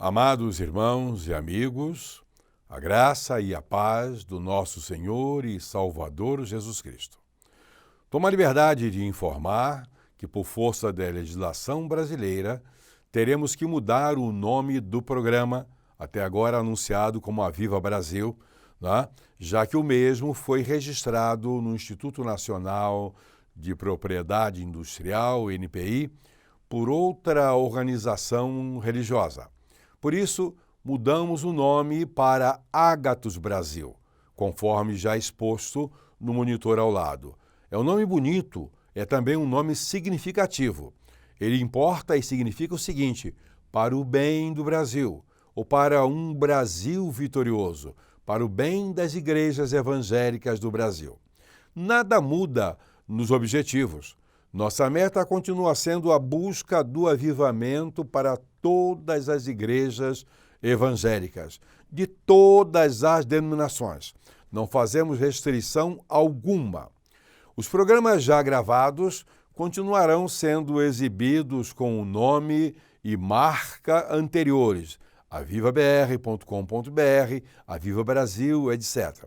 Amados irmãos e amigos, a graça e a paz do nosso Senhor e Salvador Jesus Cristo. Tomo a liberdade de informar que, por força da legislação brasileira, teremos que mudar o nome do programa, até agora anunciado como Aviva Brasil, já que o mesmo foi registrado no Instituto Nacional de Propriedade Industrial, INPI, por outra organização religiosa. Por isso, mudamos o nome para Ágatos Brasil, conforme já exposto no monitor ao lado. É um nome bonito, é também um nome significativo. Ele importa e significa o seguinte: para o bem do Brasil, ou para um Brasil vitorioso, para o bem das igrejas evangélicas do Brasil. Nada muda nos objetivos. Nossa meta continua sendo a busca do avivamento para todas as igrejas evangélicas, de todas as denominações. Não fazemos restrição alguma. Os programas já gravados continuarão sendo exibidos com o nome e marca anteriores, avivabr.com.br, Aviva Brasil, etc.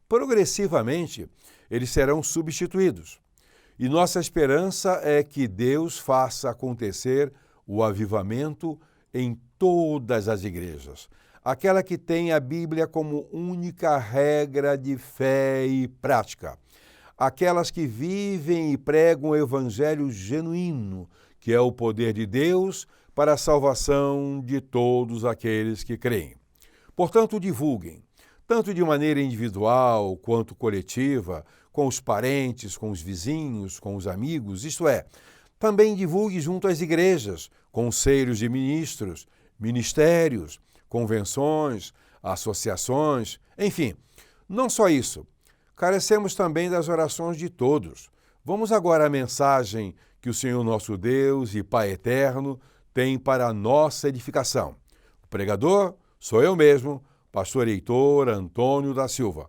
Progressivamente, eles serão substituídos. E nossa esperança é que Deus faça acontecer o avivamento em todas as igrejas. Aquela que tem a Bíblia como única regra de fé e prática. Aquelas que vivem e pregam o evangelho genuíno, que é o poder de Deus para a salvação de todos aqueles que creem. Portanto, divulguem, tanto de maneira individual quanto coletiva, com os parentes, com os vizinhos, com os amigos, isto é, também divulgue junto às igrejas, conselhos de ministros, ministérios, convenções, associações, enfim. Não só isso, carecemos também das orações de todos. Vamos agora à mensagem que o Senhor nosso Deus e Pai eterno tem para a nossa edificação. O pregador sou eu mesmo, pastor Heitor Antônio da Silva.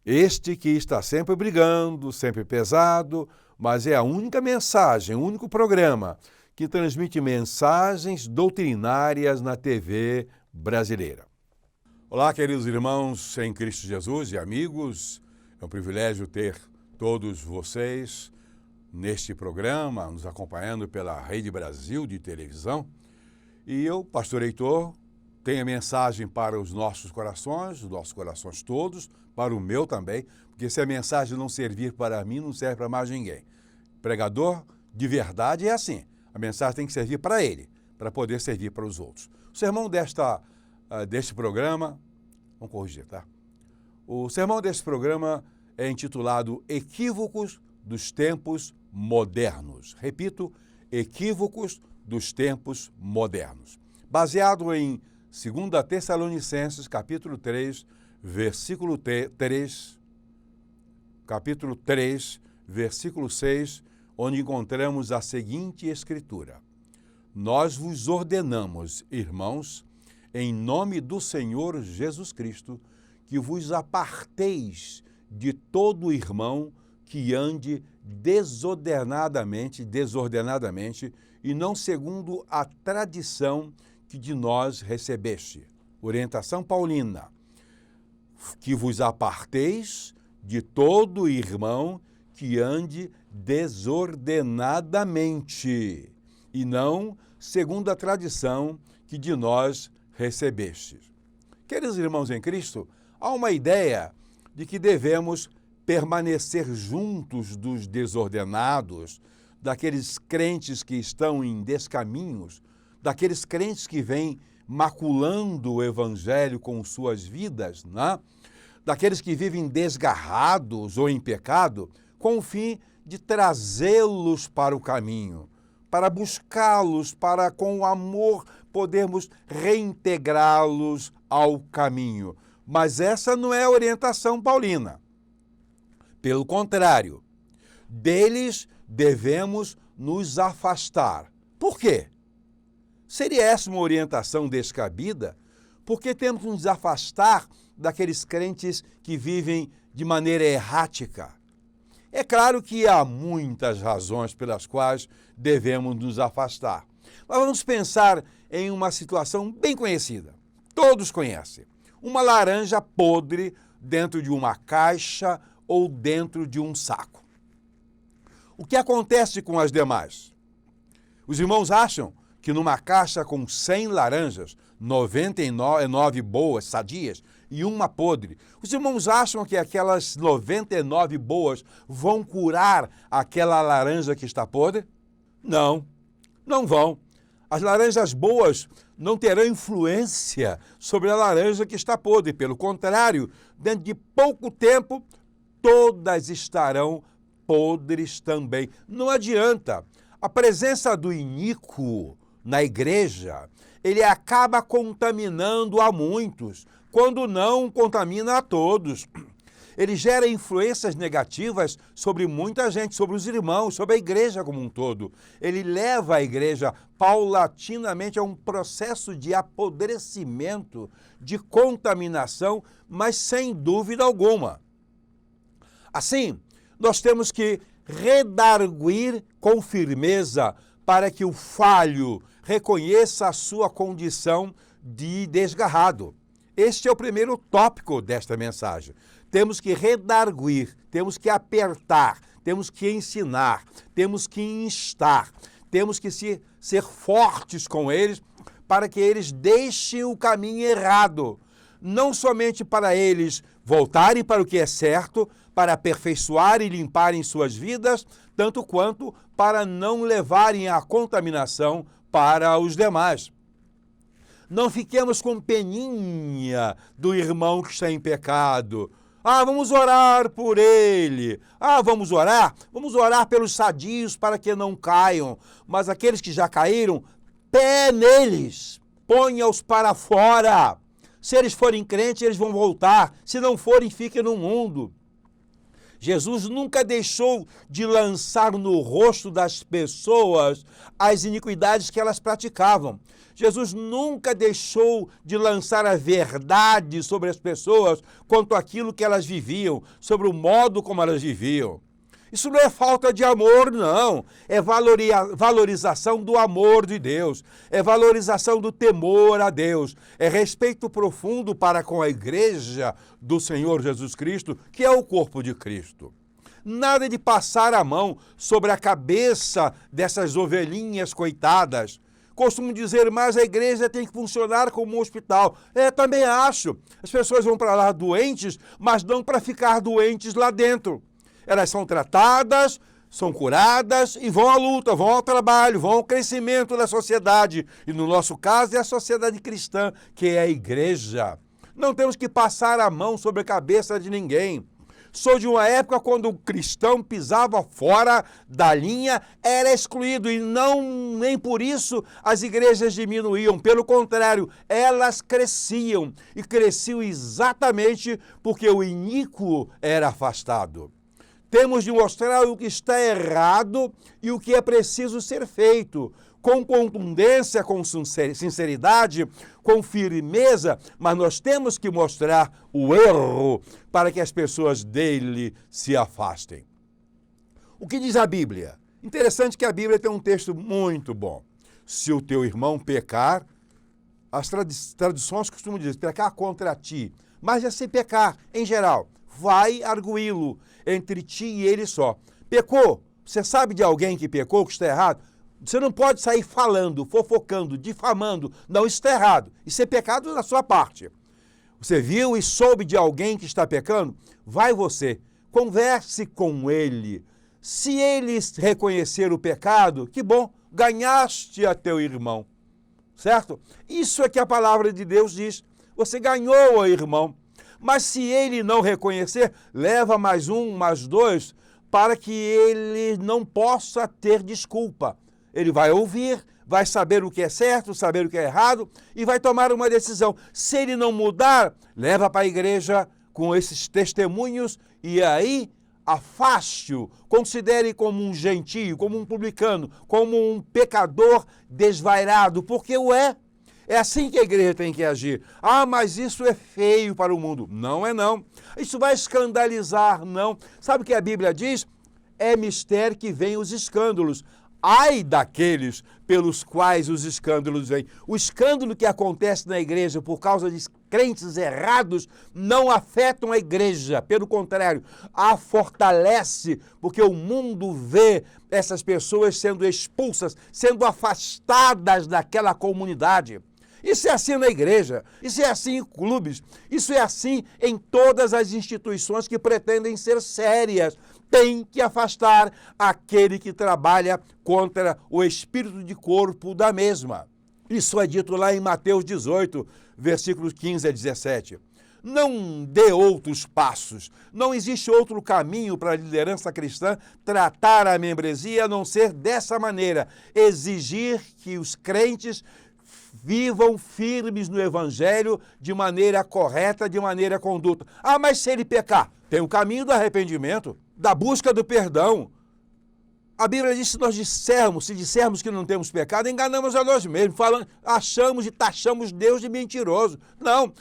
Este que está sempre brigando, sempre pesado, mas é a única mensagem, o único programa que transmite mensagens doutrinárias na TV brasileira. Olá, queridos irmãos em Cristo Jesus e amigos. É um privilégio ter todos vocês neste programa, nos acompanhando pela Rede Brasil de televisão. E eu, pastor Heitor, tenho a mensagem para os nossos corações todos, para o meu também, porque se a mensagem não servir para mim, não serve para mais ninguém. Pregador de verdade é assim, a mensagem tem que servir para ele, para poder servir para os outros. O sermão deste programa, vamos corrigir, tá? O sermão deste programa é intitulado Equívocos dos Tempos Modernos. Repito, Equívocos dos Tempos Modernos. Baseado em 2 Tessalonicenses, capítulo 3, versículo 6, onde encontramos a seguinte escritura: Nós vos ordenamos, irmãos, em nome do Senhor Jesus Cristo, que vos aparteis de todo irmão que ande desordenadamente e não segundo a tradição que de nós recebeste. Orientação paulina. Que vos aparteis de todo irmão que ande desordenadamente e não segundo a tradição que de nós recebestes. Queridos irmãos em Cristo, há uma ideia de que devemos permanecer juntos dos desordenados, daqueles crentes que estão em descaminhos, daqueles crentes que vêm maculando o evangelho com suas vidas, daqueles que vivem desgarrados ou em pecado, com o fim de trazê-los para o caminho, para buscá-los, para com o amor podermos reintegrá-los ao caminho. Mas essa não é a orientação paulina. Pelo contrário, deles devemos nos afastar. Por quê? Seria essa uma orientação descabida? Porque temos que nos afastar daqueles crentes que vivem de maneira errática. É claro que há muitas razões pelas quais devemos nos afastar. Mas vamos pensar em uma situação bem conhecida. Todos conhecem. Uma laranja podre dentro de uma caixa ou dentro de um saco. O que acontece com as demais? Os irmãos acham que numa caixa com 100 laranjas, 99 boas, sadias, e uma podre, os irmãos acham que aquelas 99 boas vão curar aquela laranja que está podre? Não, não vão. As laranjas boas não terão influência sobre a laranja que está podre. Pelo contrário, dentro de pouco tempo, todas estarão podres também. Não adianta. A presença do iníquo na igreja, ele acaba contaminando a muitos, quando não contamina a todos. Ele gera influências negativas sobre muita gente, sobre os irmãos, sobre a igreja como um todo. Ele leva a igreja paulatinamente a um processo de apodrecimento, de contaminação, mas sem dúvida alguma. Assim, nós temos que redarguir com firmeza para que o falho reconheça a sua condição de desgarrado. Este é o primeiro tópico desta mensagem. Temos que redarguir, temos que apertar, temos que ensinar, temos que instar, temos que ser fortes com eles para que eles deixem o caminho errado. Não somente para eles voltarem para o que é certo, para aperfeiçoar e limparem suas vidas, tanto quanto para não levarem a contaminação para os demais. Não fiquemos com peninha do irmão que está em pecado. Vamos orar por ele. Vamos orar pelos sadios para que não caiam. Mas aqueles que já caíram, pé neles, ponha-os para fora. Se eles forem crentes, eles vão voltar. Se não forem, fiquem no mundo. Jesus nunca deixou de lançar no rosto das pessoas as iniquidades que elas praticavam. Jesus nunca deixou de lançar a verdade sobre as pessoas quanto àquilo que elas viviam, sobre o modo como elas viviam. Isso não é falta de amor, não. É valorização do amor de Deus. É valorização do temor a Deus. É respeito profundo para com a igreja do Senhor Jesus Cristo, que é o corpo de Cristo. Nada de passar a mão sobre a cabeça dessas ovelhinhas coitadas. Costumo dizer, mas a igreja tem que funcionar como um hospital. Também acho. As pessoas vão para lá doentes, mas não para ficar doentes lá dentro. Elas são tratadas, são curadas e vão à luta, vão ao trabalho, vão ao crescimento da sociedade. E no nosso caso é a sociedade cristã, que é a igreja. Não temos que passar a mão sobre a cabeça de ninguém. Sou de uma época quando o cristão pisava fora da linha, era excluído e nem por isso as igrejas diminuíam. Pelo contrário, elas cresciam e cresciam exatamente porque o iníquo era afastado. Temos de mostrar o que está errado e o que é preciso ser feito, com contundência, com sinceridade, com firmeza, mas nós temos que mostrar o erro para que as pessoas dele se afastem. O que diz a Bíblia? Interessante que a Bíblia tem um texto muito bom. Se o teu irmão pecar, as traduções costumam dizer, pecar contra ti, mas é sem pecar, em geral, vai arguí-lo entre ti e ele só. Pecou? Você sabe de alguém que pecou, que está errado? Você não pode sair falando, fofocando, difamando. Não, isso está errado. Isso é pecado da sua parte. Você viu e soube de alguém que está pecando? Vai você, converse com ele. Se ele reconhecer o pecado, que bom, ganhaste a teu irmão. Certo? Isso é que a palavra de Deus diz. Você ganhou o irmão. Mas se ele não reconhecer, leva mais um, mais dois, para que ele não possa ter desculpa. Ele vai ouvir, vai saber o que é certo, saber o que é errado e vai tomar uma decisão. Se ele não mudar, leva para a igreja com esses testemunhos e aí afaste-o, considere como um gentio, como um publicano, como um pecador desvairado, porque o é. É assim que a igreja tem que agir. Mas isso é feio para o mundo. Não é não. Isso vai escandalizar, não. Sabe o que a Bíblia diz? É mistério que vem os escândalos. Ai daqueles pelos quais os escândalos vêm. O escândalo que acontece na igreja por causa de crentes errados não afetam a igreja. Pelo contrário, a fortalece, porque o mundo vê essas pessoas sendo expulsas, sendo afastadas daquela comunidade. Isso é assim na igreja, isso é assim em clubes, isso é assim em todas as instituições que pretendem ser sérias. Tem que afastar aquele que trabalha contra o espírito de corpo da mesma. Isso é dito lá em Mateus 18, versículos 15 a 17. Não dê outros passos. Não existe outro caminho para a liderança cristã tratar a membresia a não ser dessa maneira. Exigir que os crentes vivam firmes no evangelho de maneira correta, de maneira conduta. Ah, mas se ele pecar, tem o caminho do arrependimento, da busca do perdão. A Bíblia diz que se dissermos que não temos pecado, enganamos a nós mesmos, achamos e taxamos Deus de mentiroso. Não,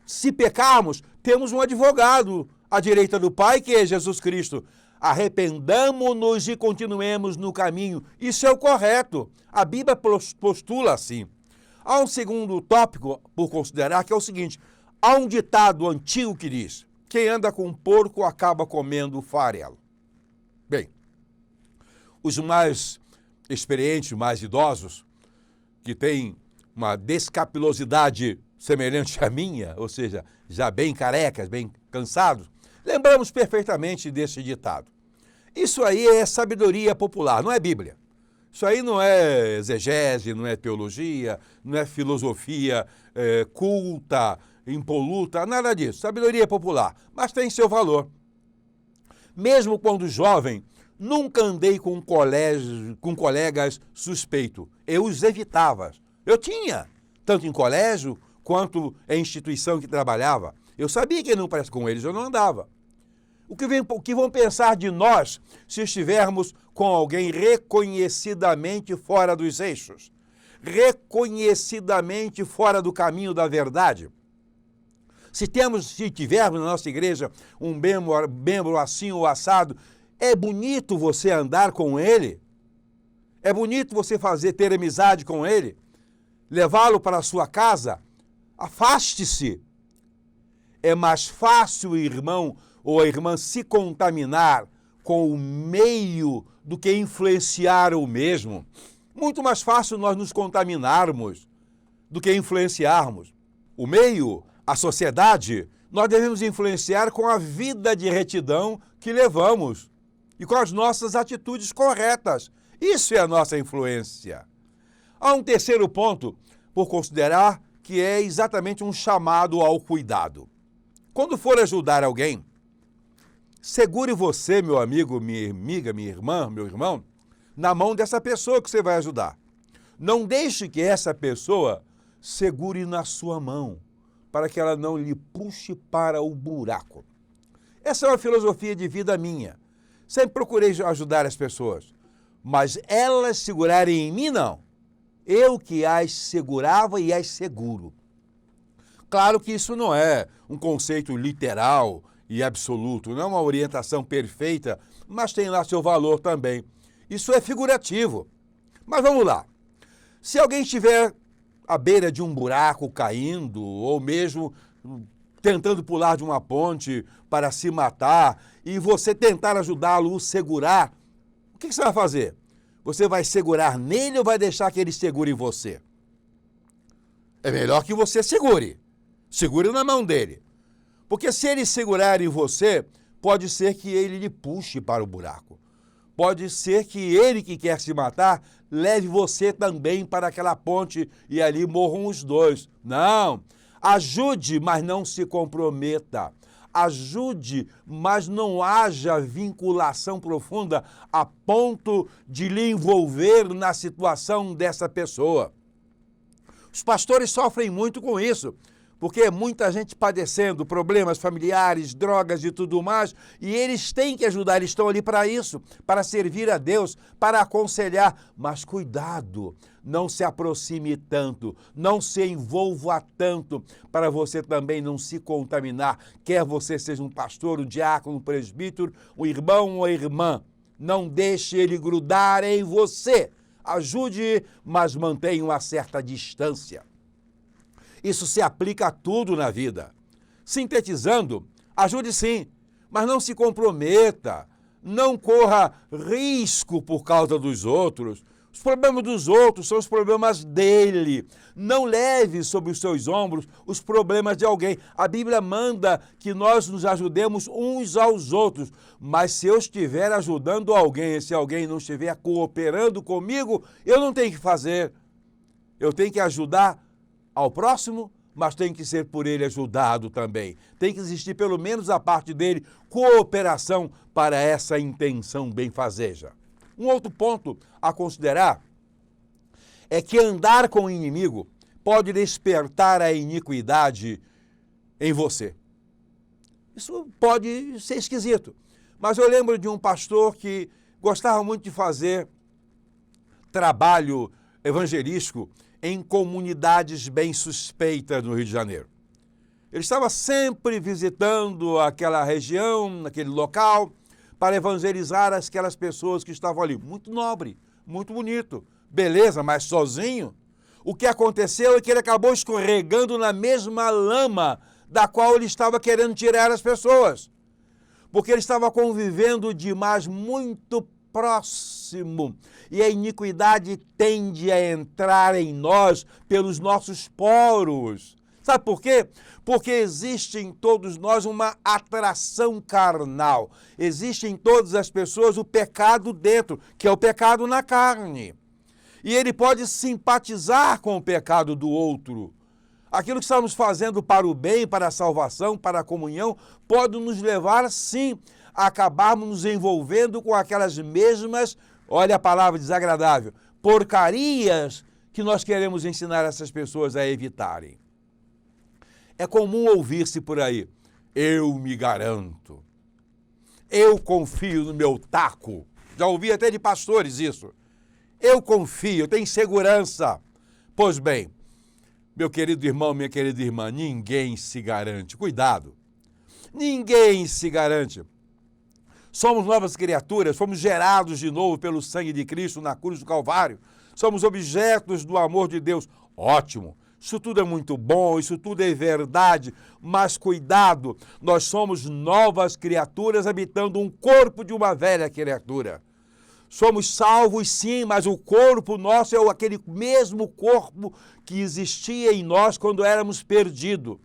se pecarmos, temos um advogado à direita do Pai, que é Jesus Cristo. Arrependamo-nos e continuemos no caminho. Isso é o correto. A Bíblia postula assim. Há um segundo tópico por considerar, que é o seguinte: há um ditado antigo que diz: quem anda com porco acaba comendo farelo. Bem, os mais experientes, mais idosos, que têm uma descapilosidade semelhante à minha, ou seja, já bem carecas, bem cansados, lembramos perfeitamente desse ditado. Isso aí é sabedoria popular, não é Bíblia. Isso aí não é exegese, não é teologia, não é filosofia culta, impoluta, nada disso. Sabedoria popular, mas tem seu valor. Mesmo quando jovem, nunca andei com colegas suspeitos. Eu os evitava. Eu tinha, tanto em colégio quanto em instituição que trabalhava. Eu sabia que não parece com eles, eu não andava. O que vão pensar de nós se estivermos com alguém reconhecidamente fora dos eixos, reconhecidamente fora do caminho da verdade? Se tivermos na nossa igreja um membro assim ou assado, é bonito você andar com ele? É bonito você ter amizade com ele? Levá-lo para a sua casa? Afaste-se. É mais fácil o irmão ou a irmã se contaminar com o meio do que influenciar o mesmo. Muito mais fácil nós nos contaminarmos do que influenciarmos. O meio, a sociedade, nós devemos influenciar com a vida de retidão que levamos e com as nossas atitudes corretas. Isso é a nossa influência. Há um terceiro ponto por considerar, que é exatamente um chamado ao cuidado. Quando for ajudar alguém, segure você, meu amigo, minha amiga, minha irmã, meu irmão, na mão dessa pessoa que você vai ajudar. Não deixe que essa pessoa segure na sua mão, para que ela não lhe puxe para o buraco. Essa é uma filosofia de vida minha. Sempre procurei ajudar as pessoas, mas elas segurarem em mim, não. Eu que as segurava e as seguro. Claro que isso não é um conceito literal e absoluto, não é uma orientação perfeita, mas tem lá seu valor também. Isso é figurativo. Mas vamos lá. Se alguém estiver à beira de um buraco caindo, ou mesmo tentando pular de uma ponte para se matar, e você tentar ajudá-lo, o segurar, o que você vai fazer? Você vai segurar nele ou vai deixar que ele segure em você? É melhor que você segure. Segure na mão dele. Porque se ele segurar em você, pode ser que ele lhe puxe para o buraco. Pode ser que ele que quer se matar leve você também para aquela ponte e ali morram os dois. Não. Ajude, mas não se comprometa. Ajude, mas não haja vinculação profunda a ponto de lhe envolver na situação dessa pessoa. Os pastores sofrem muito com isso, porque muita gente padecendo problemas familiares, drogas e tudo mais, e eles têm que ajudar, eles estão ali para isso, para servir a Deus, para aconselhar. Mas cuidado, não se aproxime tanto, não se envolva tanto, para você também não se contaminar, quer você seja um pastor, um diácono, um presbítero, um irmão ou irmã. Não deixe ele grudar em você. Ajude, mas mantenha uma certa distância. Isso se aplica a tudo na vida. Sintetizando, ajude sim, mas não se comprometa. Não corra risco por causa dos outros. Os problemas dos outros são os problemas dele. Não leve sobre os seus ombros os problemas de alguém. A Bíblia manda que nós nos ajudemos uns aos outros. Mas se eu estiver ajudando alguém, se alguém não estiver cooperando comigo, eu não tenho que fazer. Eu tenho que ajudar ao próximo, mas tem que ser por ele ajudado também. Tem que existir, pelo menos da parte dele, cooperação para essa intenção benfazeja. Um outro ponto a considerar é que andar com o inimigo pode despertar a iniquidade em você. Isso pode ser esquisito, mas eu lembro de um pastor que gostava muito de fazer trabalho evangelístico em comunidades bem suspeitas no Rio de Janeiro. Ele estava sempre visitando aquela região, aquele local, para evangelizar aquelas pessoas que estavam ali. Muito nobre, muito bonito, beleza, mas sozinho. O que aconteceu é que ele acabou escorregando na mesma lama da qual ele estava querendo tirar as pessoas. Porque ele estava convivendo demais muito próximo. E a iniquidade tende a entrar em nós pelos nossos poros. Sabe por quê? Porque existe em todos nós uma atração carnal. Existe em todas as pessoas o pecado dentro, que é o pecado na carne. E ele pode simpatizar com o pecado do outro. Aquilo que estamos fazendo para o bem, para a salvação, para a comunhão, pode nos levar, sim, a acabarmos nos envolvendo com aquelas mesmas, olha a palavra desagradável, porcarias que nós queremos ensinar essas pessoas a evitarem. É comum ouvir-se por aí, eu me garanto, eu confio no meu taco. Já ouvi até de pastores isso. Eu confio, eu tenho segurança. Pois bem, meu querido irmão, minha querida irmã, ninguém se garante. Cuidado, ninguém se garante. Somos novas criaturas, fomos gerados de novo pelo sangue de Cristo na cruz do Calvário. Somos objetos do amor de Deus. Ótimo, isso tudo é muito bom, isso tudo é verdade, mas cuidado, nós somos novas criaturas habitando um corpo de uma velha criatura. Somos salvos sim, mas o corpo nosso é aquele mesmo corpo que existia em nós quando éramos perdidos.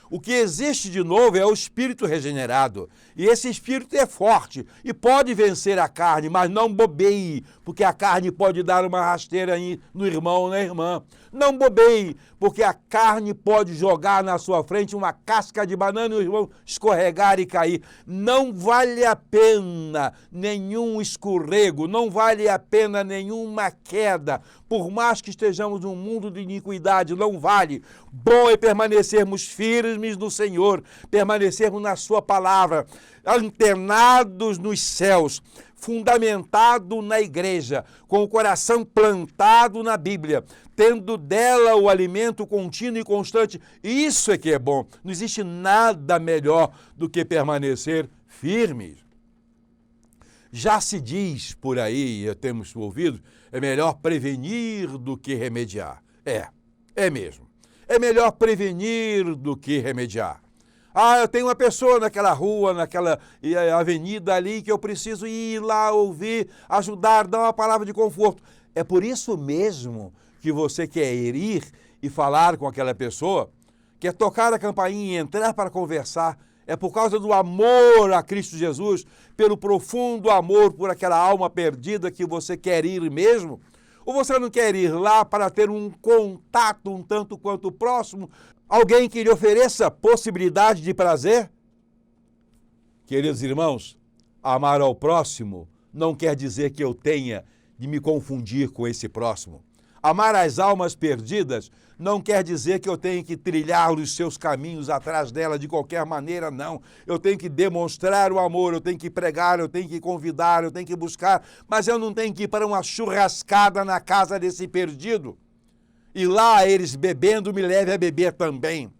O que existe de novo é o espírito regenerado. E esse espírito é forte e pode vencer a carne, mas não bobeie, porque a carne pode dar uma rasteira no irmão ou na irmã. Não bobeie, porque a carne pode jogar na sua frente uma casca de banana e o irmão escorregar e cair. Não vale a pena nenhum escorrego, não vale a pena nenhuma queda. Por mais que estejamos num mundo de iniquidade, não vale. Bom é permanecermos firmes no Senhor, permanecermos na sua palavra, antenados nos céus, fundamentado na igreja, com o coração plantado na Bíblia, tendo dela o alimento contínuo e constante. Isso é que é bom. Não existe nada melhor do que permanecer firmes. Já se diz por aí, temos ouvido, é melhor prevenir do que remediar. É mesmo. É melhor prevenir do que remediar. Eu tenho uma pessoa naquela rua, naquela avenida ali que eu preciso ir lá ouvir, ajudar, dar uma palavra de conforto. É por isso mesmo que você quer ir e falar com aquela pessoa, quer tocar a campainha e entrar para conversar. É por causa do amor a Cristo Jesus, pelo profundo amor por aquela alma perdida que você quer ir mesmo? Ou você não quer ir lá para ter um contato um tanto quanto próximo? Alguém que lhe ofereça possibilidade de prazer? Queridos irmãos, amar ao próximo não quer dizer que eu tenha de me confundir com esse próximo. Amar as almas perdidas não quer dizer que eu tenho que trilhar os seus caminhos atrás dela de qualquer maneira, não. Eu tenho que demonstrar o amor, eu tenho que pregar, eu tenho que convidar, eu tenho que buscar, mas eu não tenho que ir para uma churrascada na casa desse perdido. E lá eles bebendo me levem a beber também.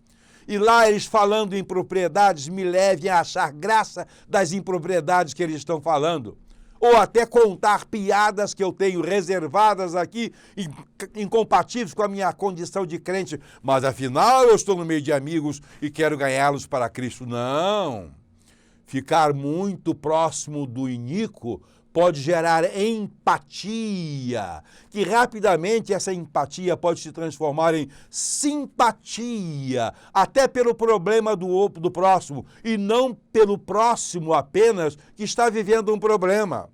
E lá eles falando impropriedades me levem a achar graça das impropriedades que eles estão falando. ou até contar piadas que eu tenho reservadas aqui, incompatíveis com a minha condição de crente, mas afinal eu estou no meio de amigos e quero ganhá-los para Cristo. Não. Ficar muito próximo do iníquo pode gerar empatia, que rapidamente essa empatia pode se transformar em simpatia, até pelo problema do próximo, e não pelo próximo apenas que está vivendo um problema.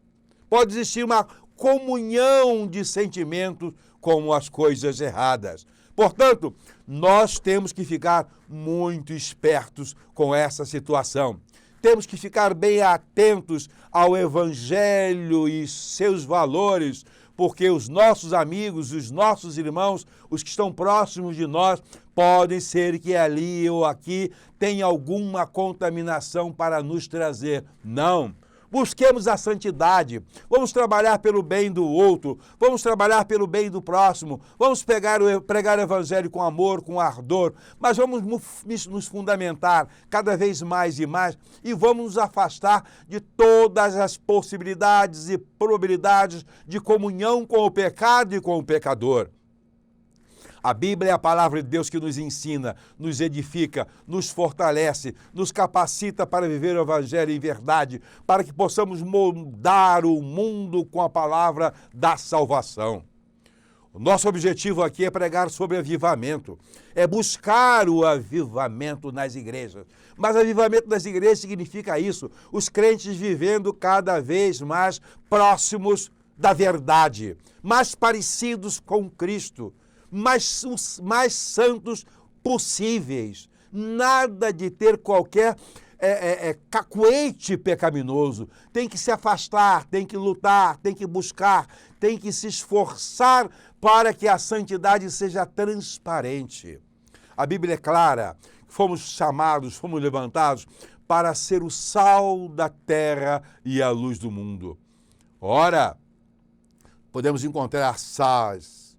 Pode existir uma comunhão de sentimentos com as coisas erradas. Portanto, nós temos que ficar muito espertos com essa situação. Temos que ficar bem atentos ao Evangelho e seus valores, porque os nossos amigos, os nossos irmãos, os que estão próximos de nós, podem ser que ali ou aqui tenha alguma contaminação para nos trazer. Não. Busquemos a santidade, vamos trabalhar pelo bem do outro, vamos trabalhar pelo bem do próximo, vamos pregar o Evangelho com amor, com ardor, mas vamos nos fundamentar cada vez mais e mais e vamos nos afastar de todas as possibilidades e probabilidades de comunhão com o pecado e com o pecador. A Bíblia é a palavra de Deus que nos ensina, nos edifica, nos fortalece, nos capacita para viver o Evangelho em verdade, para que possamos moldar o mundo com a palavra da salvação. O nosso objetivo aqui é pregar sobre avivamento, é buscar o avivamento nas igrejas. Mas avivamento das igrejas significa isso, os crentes vivendo cada vez mais próximos da verdade, mais parecidos com Cristo, mais santos possíveis. Nada de ter qualquer cacuete pecaminoso. Tem que se afastar, tem que lutar, tem que buscar, tem que se esforçar para que a santidade seja transparente. A Bíblia é clara, fomos chamados, fomos levantados para ser o sal da terra e a luz do mundo. Ora, podemos encontrar sais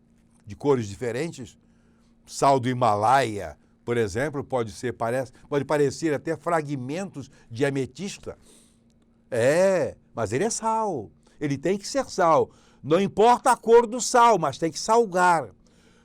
de cores diferentes. Sal do Himalaia, por exemplo, pode parecer até fragmentos de ametista. Mas ele é sal. Ele tem que ser sal. Não importa a cor do sal, mas tem que salgar.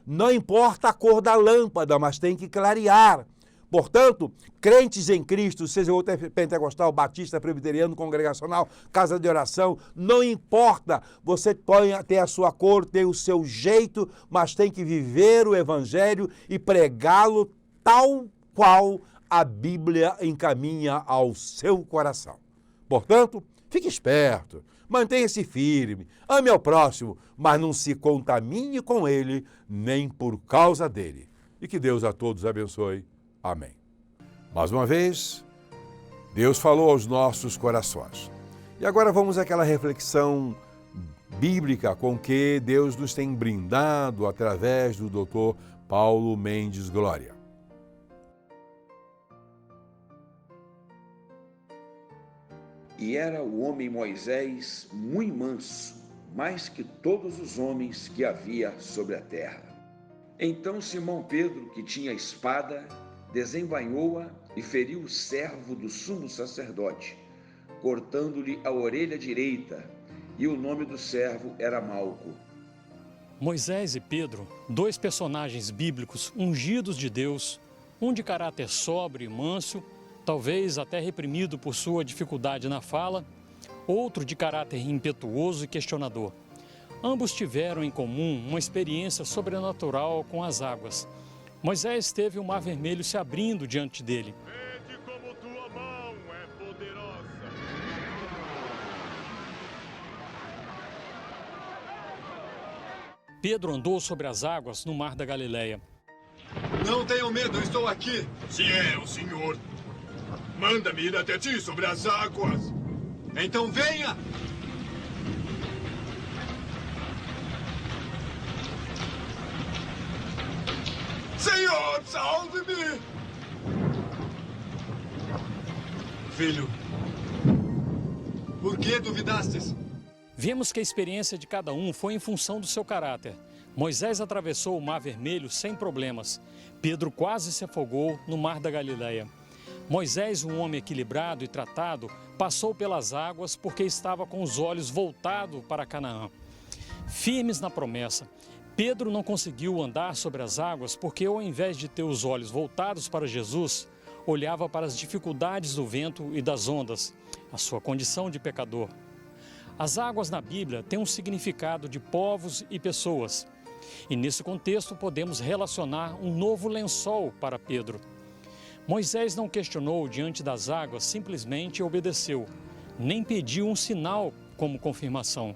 Não importa a cor da lâmpada, mas tem que clarear. Portanto, crentes em Cristo, seja pentecostal, batista, presbiteriano, congregacional, casa de oração, não importa, você pode ter a sua cor, ter o seu jeito, mas tem que viver o Evangelho e pregá-lo tal qual a Bíblia encaminha ao seu coração. Portanto, fique esperto, mantenha-se firme, ame ao próximo, mas não se contamine com ele, nem por causa dele. E que Deus a todos abençoe. Amém. Mais uma vez, Deus falou aos nossos corações. E agora vamos àquela reflexão bíblica com que Deus nos tem brindado através do Dr. Paulo Mendes Glória. E era o homem Moisés muito manso, mais que todos os homens que havia sobre a terra. Então Simão Pedro, que tinha espada, desembainhou-a e feriu o servo do sumo sacerdote, cortando-lhe a orelha direita, e o nome do servo era Malco. Moisés e Pedro, dois personagens bíblicos ungidos de Deus, um de caráter sóbrio e manso, talvez até reprimido por sua dificuldade na fala, outro de caráter impetuoso e questionador. Ambos tiveram em comum uma experiência sobrenatural com as águas. Moisés teve o Mar Vermelho se abrindo diante dele. Vede como tua mão é poderosa. Pedro andou sobre as águas no Mar da Galileia. Não tenham medo, eu estou aqui. Se é o Senhor, manda-me ir até ti sobre as águas. Então venha! Senhor, salve-me! Filho, por que duvidastes? Vemos que a experiência de cada um foi em função do seu caráter. Moisés atravessou o Mar Vermelho sem problemas. Pedro quase se afogou no Mar da Galileia. Moisés, um homem equilibrado e tratado, passou pelas águas porque estava com os olhos voltados para Canaã. Firmes na promessa, Pedro não conseguiu andar sobre as águas porque, ao invés de ter os olhos voltados para Jesus, olhava para as dificuldades do vento e das ondas, a sua condição de pecador. As águas na Bíblia têm um significado de povos e pessoas. E nesse contexto podemos relacionar um novo lençol para Pedro. Moisés não questionou diante das águas, simplesmente obedeceu, nem pediu um sinal como confirmação.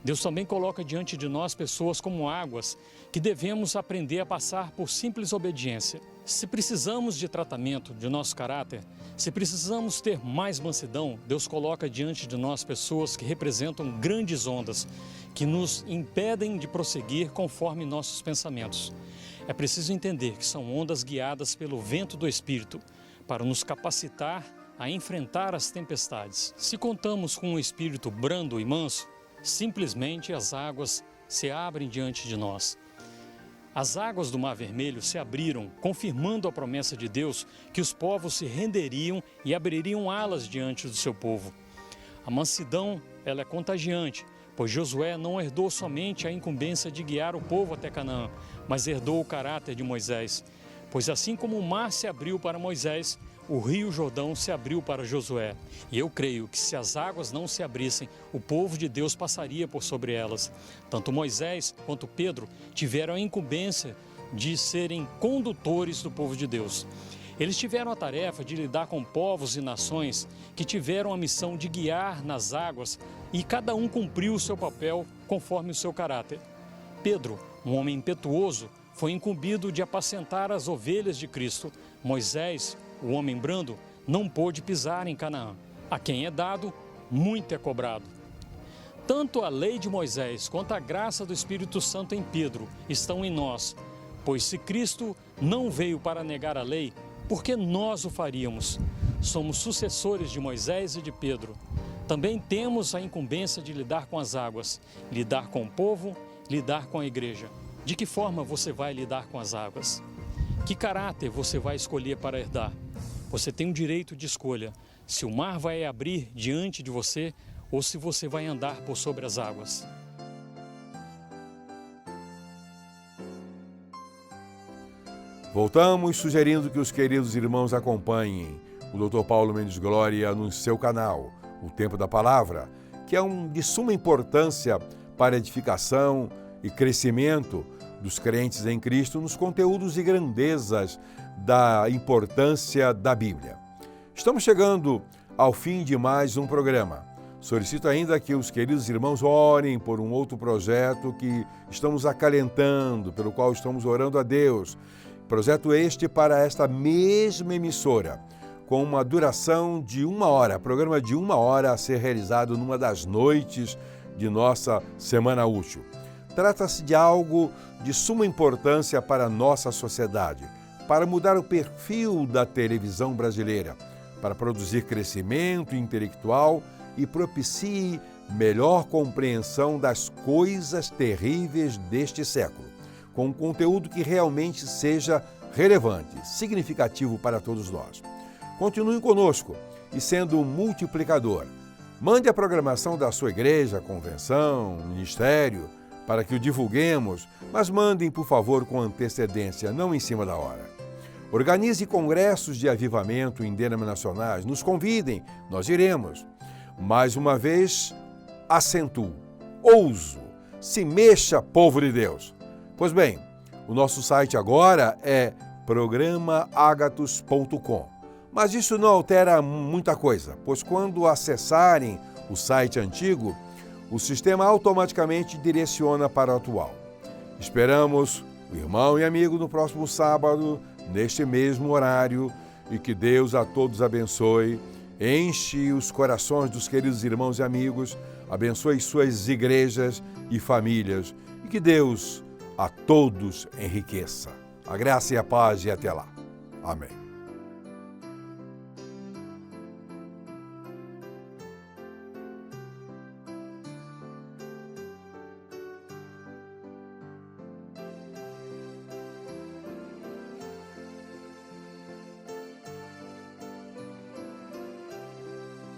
Deus também coloca diante de nós pessoas como águas, que devemos aprender a passar por simples obediência. Se precisamos de tratamento de nosso caráter, se precisamos ter mais mansidão, Deus coloca diante de nós pessoas que representam grandes ondas, que nos impedem de prosseguir conforme nossos pensamentos. É preciso entender que são ondas guiadas pelo vento do Espírito, para nos capacitar a enfrentar as tempestades. Se contamos com um espírito brando e manso, simplesmente as águas se abrem diante de nós. As águas do Mar Vermelho se abriram, confirmando a promessa de Deus que os povos se renderiam e abririam alas diante do seu povo. A mansidão, ela é contagiante, pois Josué não herdou somente a incumbência de guiar o povo até Canaã, mas herdou o caráter de Moisés. Pois assim como o mar se abriu para Moisés, o rio Jordão se abriu para Josué. E eu creio que se as águas não se abrissem, o povo de Deus passaria por sobre elas. Tanto Moisés quanto Pedro tiveram a incumbência de serem condutores do povo de Deus. Eles tiveram a tarefa de lidar com povos e nações que tiveram a missão de guiar nas águas e cada um cumpriu o seu papel conforme o seu caráter. Pedro, um homem impetuoso, foi incumbido de apacentar as ovelhas de Cristo. Moisés, o homem brando, não pôde pisar em Canaã. A quem é dado, muito é cobrado. Tanto a lei de Moisés quanto a graça do Espírito Santo em Pedro estão em nós. Pois se Cristo não veio para negar a lei, por que nós o faríamos? Somos sucessores de Moisés e de Pedro. Também temos a incumbência de lidar com as águas, lidar com o povo, lidar com a igreja. De que forma você vai lidar com as águas? Que caráter você vai escolher para herdar? Você tem um direito de escolha, se o mar vai abrir diante de você ou se você vai andar por sobre as águas. Voltamos sugerindo que os queridos irmãos acompanhem o Dr. Paulo Mendes Glória no seu canal, O Tempo da Palavra, que é de suma importância para a edificação e crescimento dos crentes em Cristo nos conteúdos e grandezas da importância da Bíblia. Estamos chegando ao fim de mais um programa. Solicito ainda que os queridos irmãos orem por um outro projeto que estamos acalentando, pelo qual estamos orando a Deus. Projeto este para esta mesma emissora, com uma duração de 1 hora, programa de 1 hora a ser realizado numa das noites de nossa semana útil. Trata-se de algo de suma importância para a nossa sociedade, para mudar o perfil da televisão brasileira, para produzir crescimento intelectual e propicie melhor compreensão das coisas terríveis deste século, com um conteúdo que realmente seja relevante, significativo para todos nós. Continue conosco e sendo um multiplicador. Mande a programação da sua igreja, convenção, ministério, para que o divulguemos, mas mandem, por favor, com antecedência, não em cima da hora. Organize congressos de avivamento em denominacionais, nos convidem, nós iremos. Mais uma vez, acentuo, ouso, se mexa, povo de Deus. Pois bem, o nosso site agora é programaagatos.com. Mas isso não altera muita coisa, pois quando acessarem o site antigo, o sistema automaticamente direciona para o atual. Esperamos o irmão e amigo no próximo sábado, neste mesmo horário, e que Deus a todos abençoe, enche os corações dos queridos irmãos e amigos, abençoe suas igrejas e famílias, e que Deus a todos enriqueça. A graça e a paz e até lá. Amém.